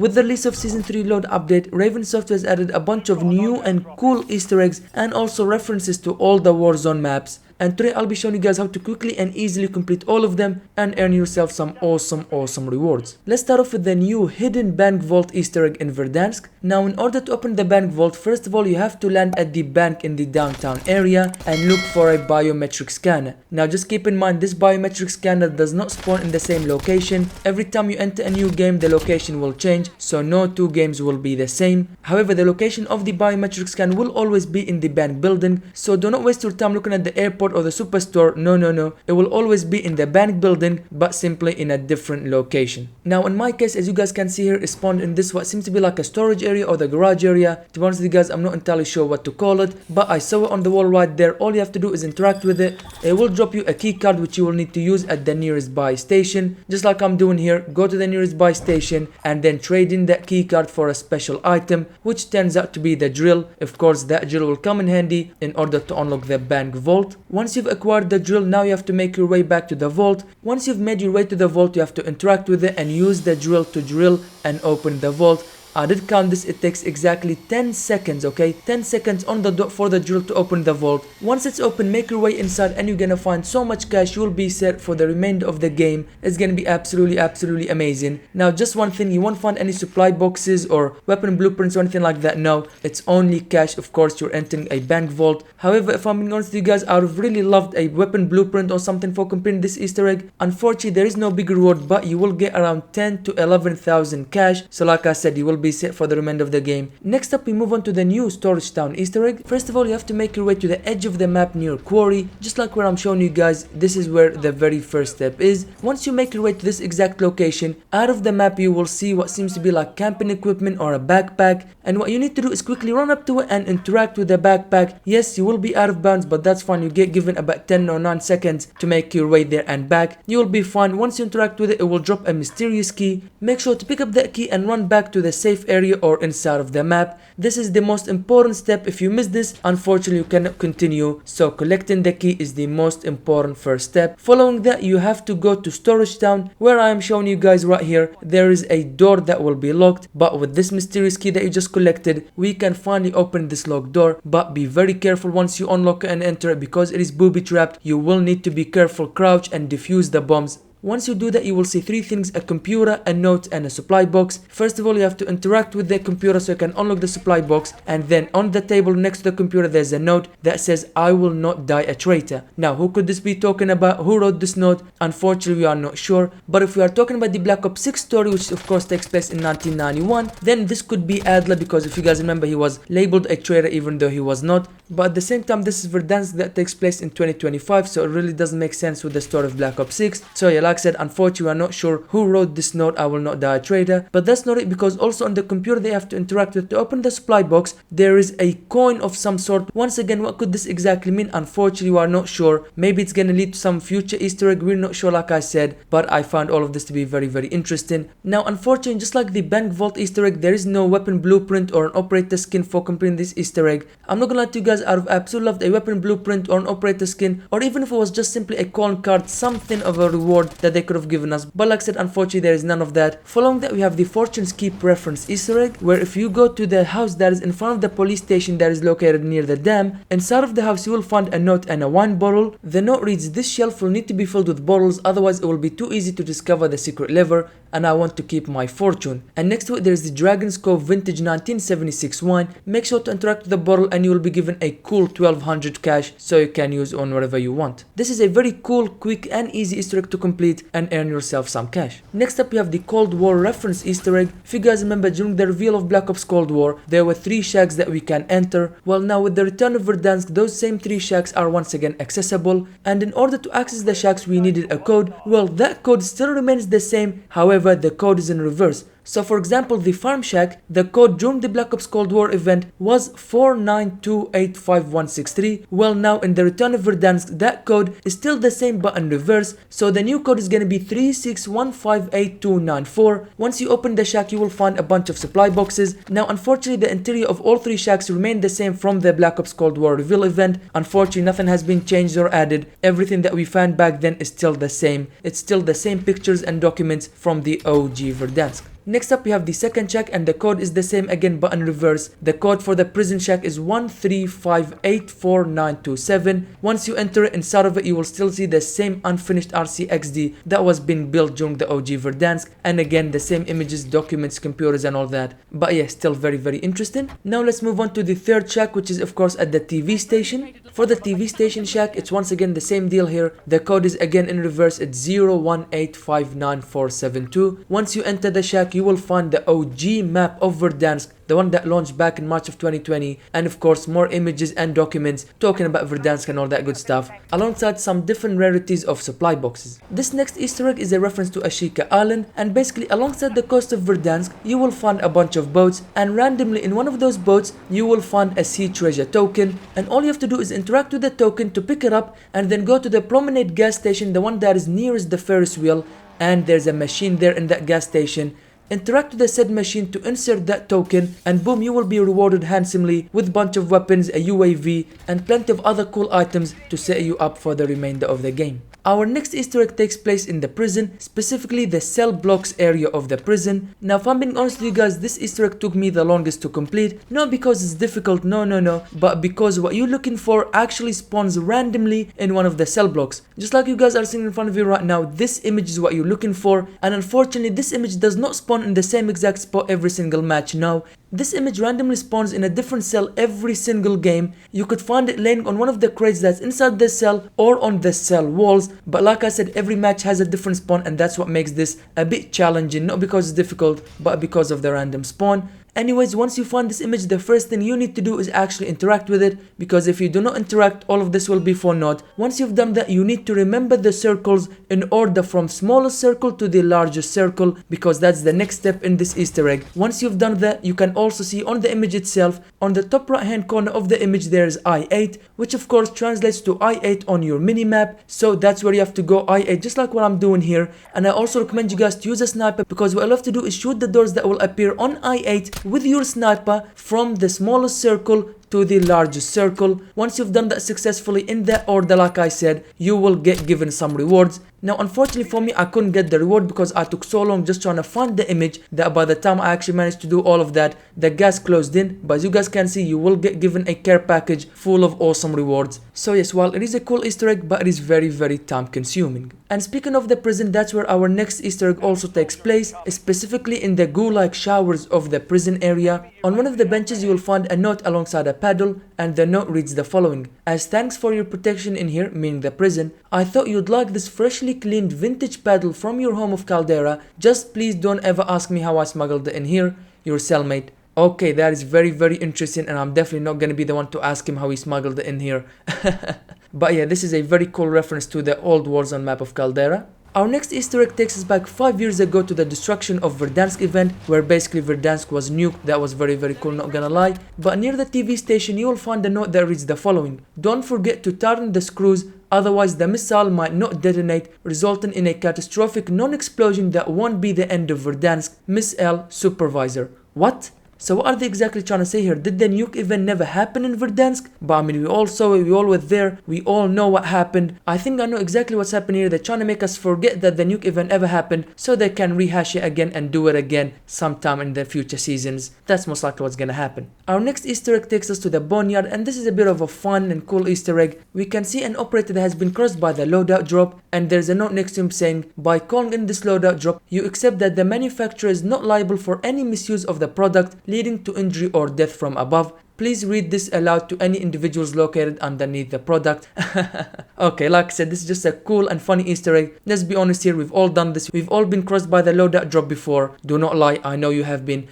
With the release of Season 3 load update, Raven Software has added a bunch of new and cool Easter eggs and also references to all the Warzone maps. And today I'll be showing you guys how to quickly and easily complete all of them and earn yourself some awesome rewards. Let's start off with the new hidden bank vault Easter egg in Verdansk. Now in order to open the bank vault, first of all you have to land at the bank in the downtown area and look for a biometric scanner. Now just keep in mind this biometric scanner does not spawn in the same location. Every time you enter a new game the location will change, so no two games will be the same. However, the location of the biometric scan will always be in the bank building, so do not waste your time looking at the airport or the superstore. No, it will always be in the bank building, but simply in a different location. Now in my case, as you guys can see here, it spawned in this what seems to be like a storage area or the garage area. To be honest with you guys, I'm not entirely sure what to call it, but I saw it on the wall right there. All you have to do is interact with it. It will drop you a key card which you will need to use at the nearest buy station, just like I'm doing here. Go to the nearest buy station and then trade in that key card for a special item, which turns out to be the drill. Of course, that drill will come in handy in order to unlock the bank vault. Once you've acquired the drill, now you have to make your way back to the vault. Once you've made your way to the vault, you have to interact with it and use the drill to drill and open the vault. I did count this, it takes exactly 10 seconds, okay? 10 seconds on the dot for the drill to open the vault. Once it's open, make your way inside and you're gonna find so much cash you will be set for the remainder of the game. It's gonna be absolutely amazing. Now just one thing, you won't find any supply boxes or weapon blueprints or anything like that. No, it's only cash. Of course, you're entering a bank vault. However, if I'm being honest with you guys, I would have really loved a weapon blueprint or something for completing this Easter egg. Unfortunately, there is no big reward, but you will get around 10 to 11,000 cash. So like I said, you will be set for the remainder of the game. Next up, we move on to the new storage town Easter egg. First of all, you have to make your way to the edge of the map near Quarry, just like where I'm showing you guys. This is where the very first step is. Once you make your way to this exact location, out of the map you will see what seems to be like camping equipment or a backpack, and what you need to do is quickly run up to it and interact with the backpack. Yes, you will be out of bounds, but that's fine. You get given about 10 or 9 seconds to make your way there and back. You will be fine. Once you interact with it, it will drop a mysterious key. Make sure to pick up that key and run back to the safe area or inside of the map. This is the most important step. If you miss this, unfortunately you cannot continue, so collecting the key is the most important first step. Following that, you have to go to storage town, where I am showing you guys right here. There is a door that will be locked, but with this mysterious key that you just collected, we can finally open this locked door. But be very careful once you unlock it and enter it, because it is booby trapped. You will need to be careful, crouch and defuse the bombs. Once you do that, you will see 3 things: a computer, a note and a supply box. First of all, you have to interact with the computer so you can unlock the supply box, and then on the table next to the computer there's a note that says "I will not die a traitor." Now who could this be talking about? Who wrote this note? Unfortunately we are not sure, but if we are talking about the Black Ops 6 story, which of course takes place in 1991, then this could be Adler, because if you guys remember, he was labeled a traitor even though he was not. But at the same time, this is Verdansk that takes place in 2025, so it really doesn't make sense with the story of Black Ops 6. So yeah, like I said, unfortunately we are not sure who wrote this note, "I will not die a traitor." But that's not it, because also on the computer they have to interact with. To open the supply box, there is a coin of some sort. Once again, what could this exactly mean? Unfortunately we are not sure. Maybe it's gonna lead to some future Easter egg, we're not sure like I said, but I found all of this to be very interesting. Now unfortunately, just like the bank vault Easter egg, there is no weapon blueprint or an operator skin for completing this Easter egg. I'm not gonna lie to you guys, I would have absolutely loved a weapon blueprint or an operator skin, or even if it was just simply a coin card, something of a reward that they could have given us. But like I said, unfortunately there is none of that. Following that, we have the Fortune's Keep reference Easter egg, where if you go to the house that is in front of the police station that is located near the dam, inside of the house you will find a note and a wine bottle. The note reads, "This shelf will need to be filled with bottles, otherwise it will be too easy to discover the secret lever, and I want to keep my fortune." And next to it there is the Dragon's Cove vintage 1976 wine. Make sure to interact with the bottle and you will be given a cool 1200 cash, so you can use on whatever you want. This is a very cool, quick and easy Easter egg to complete and earn yourself some cash. Next up, we have the Cold War reference Easter egg. If you guys remember, during the reveal of Black Ops Cold War, there were 3 shacks that we can enter. Well, now with the return of Verdansk, those same 3 shacks are once again accessible, and in order to access the shacks we needed a code. Well, that code still remains the same, however the code is in reverse. So for example, the Farm Shack, the code during the Black Ops Cold War event was 492855163. Well, now in the Return of Verdansk, that code is still the same but in reverse, so the new code is gonna be 361589294. Once you open the shack, you will find a bunch of supply boxes. Now unfortunately, the interior of all 3 shacks remain the same from the Black Ops Cold War reveal event. Unfortunately, nothing has been changed or added. Everything that we found back then is still the same. It's still the same pictures and documents from the OG Verdansk. Next up we have the second shack, and the code is the same again but in reverse. The code for the prison shack is 135844927. Once you enter it, inside of it you will still see the same unfinished RCXD that was being built during the OG Verdansk, and again the same images, documents, computers and all that. But yeah, still very interesting. Now let's move on to the third shack, which is of course at the TV station. For the TV station shack, it's once again the same deal here. The code is again in reverse, it's 0185947. Once you enter the shack, you will find the OG map of Verdansk, the one that launched back in March of 2020, and of course more images and documents talking about Verdansk and all that good stuff, alongside some different rarities of supply boxes. This next Easter egg is a reference to Ashika Island, and basically alongside the coast of Verdansk you will find a bunch of boats, and randomly in one of those boats you will find a sea treasure token, and all you have to do is interact with the token to pick it up, and then go to the promenade gas station, the one that is nearest the Ferris wheel, and there's a machine there in that gas station. Interact with the said machine to insert that token, and boom, you will be rewarded handsomely with a bunch of weapons, a UAV and plenty of other cool items to set you up for the remainder of the game. Our next Easter egg takes place in the prison, specifically the cell blocks area of the prison. Now if I'm being honest with you guys, this Easter egg took me the longest to complete, not because it's difficult, no, but because what you're looking for actually spawns randomly in one of the cell blocks. Just like you guys are seeing in front of you right now, this image is what you're looking for, and unfortunately this image does not spawn in the same exact spot every single match. No, this image randomly spawns in a different cell every single game. You could find it laying on one of the crates that's inside the cell or on the cell walls, but like I said, every match has a different spawn, and that's what makes this a bit challenging, not because it's difficult but because of the random spawn. Anyways, once you find this image, the first thing you need to do is actually interact with it, because if you do not interact, all of this will be for naught. Once you've done that, you need to remember the circles in order from smallest circle to the largest circle, because that's the next step in this Easter egg. Once you've done that, you can also see on the image itself, on the top right hand corner of the image, there is I8, which of course translates to I8 on your minimap. So that's where you have to go, I8, just like what I'm doing here. And I also recommend you guys to use a sniper, because what I love to do is shoot the doors that will appear on I8 with your sniper from the smallest circle to the largest circle. Once you've done that successfully in that order, like I said, you will get given some rewards. Now unfortunately for me, I couldn't get the reward because I took so long just trying to find the image that by the time I actually managed to do all of that, the gas closed in. But as you guys can see, you will get given a care package full of awesome rewards. So yes, while it is a cool Easter egg, but it is very time consuming. And speaking of the prison, that's where our next Easter egg also takes place, specifically in the goo-like showers of the prison area. On one of the benches you will find a note alongside a paddle, and the note reads the following: "As thanks for your protection in here," meaning the prison, "I thought you'd like this freshly cleaned vintage paddle from your home of Caldera. Just please don't ever ask me how I smuggled it in here. Your cellmate." Okay, that is very interesting, and I'm definitely not gonna be the one to ask him how he smuggled it in here. But yeah, this is a very cool reference to the old Warzone map of Caldera. Our next Easter egg takes us back 5 years ago to the destruction of Verdansk event, where basically Verdansk was nuked. That was very cool, not gonna lie. But near the TV station you will find a note that reads the following: "Don't forget to tighten the screws, otherwise the missile might not detonate, resulting in a catastrophic non-explosion that won't be the end of Verdansk. Miss L, Supervisor." What? So what are they exactly trying to say here? Did the nuke event never happen in Verdansk? But I mean, we all saw it, we all were there, we all know what happened. I think I know exactly what's happening here. They're trying to make us forget that the nuke event ever happened, so they can rehash it again and do it again sometime in the future seasons. That's most likely what's gonna happen. Our next Easter egg takes us to the boneyard, and this is a bit of a fun and cool Easter egg. We can see an operator that has been crossed by the loadout drop, and there's a note next to him saying, "By calling in this loadout drop, you accept that the manufacturer is not liable for any misuse of the product leading to injury or death from above. Please read this aloud to any individuals located underneath the product." Okay, like I said, this is just a cool and funny Easter egg. Let's be honest here, we've all done this. We've all been crossed by the loadout drop before. Do not lie, I know you have been.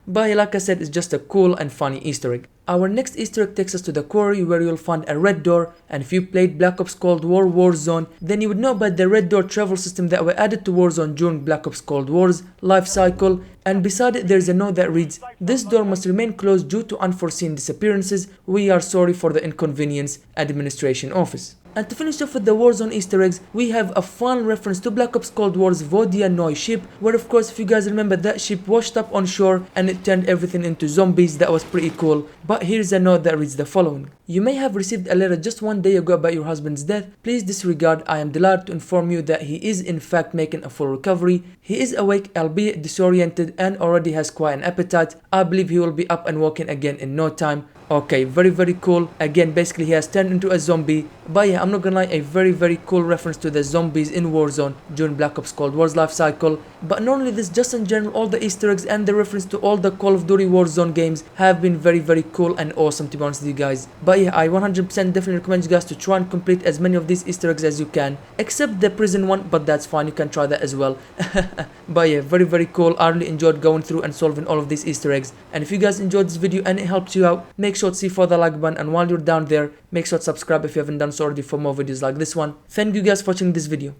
But like I said, it's just a cool and funny Easter egg. Our next Easter egg takes us to the Quarry, where you'll find a red door, and if you played Black Ops Cold War Warzone, then you would know about the red door travel system that were added to Warzone during Black Ops Cold War's life cycle. And beside it there's a note that reads, "This door must remain closed due to unforeseen disappearances. We are sorry for the inconvenience. Administration Office." And to finish off with the Warzone Easter eggs, we have a fun reference to Black Ops Cold War's Vodia ship, where of course if you guys remember, that ship washed up on shore and it turned everything into zombies. That was pretty cool. But here's a note that reads the following: you may have received a letter just one day ago about your husband's death. Please disregard. I am delighted to inform you that he is in fact making a full recovery. He is awake, albeit disoriented, and already has quite an appetite. I believe he will be up and walking again in no time. Okay, very cool. Again, basically he has turned into a zombie. But yeah, I'm not gonna lie, a very cool reference to the zombies in Warzone during Black Ops Cold War's life cycle. But not only this, just in general, all the Easter eggs and the reference to all the Call of Duty Warzone games have been very cool and awesome, to be honest with you guys. But yeah, I 100% definitely recommend you guys to try and complete as many of these Easter eggs as you can, except the prison one, but that's fine, you can try that as well. But yeah, very cool. I really enjoyed going through and solving all of these Easter eggs. And if you guys enjoyed this video and it helped you out, make sure to see for the like button, and while you're down there, make sure to subscribe if you haven't done so already for more videos like this one. Thank you guys for watching this video.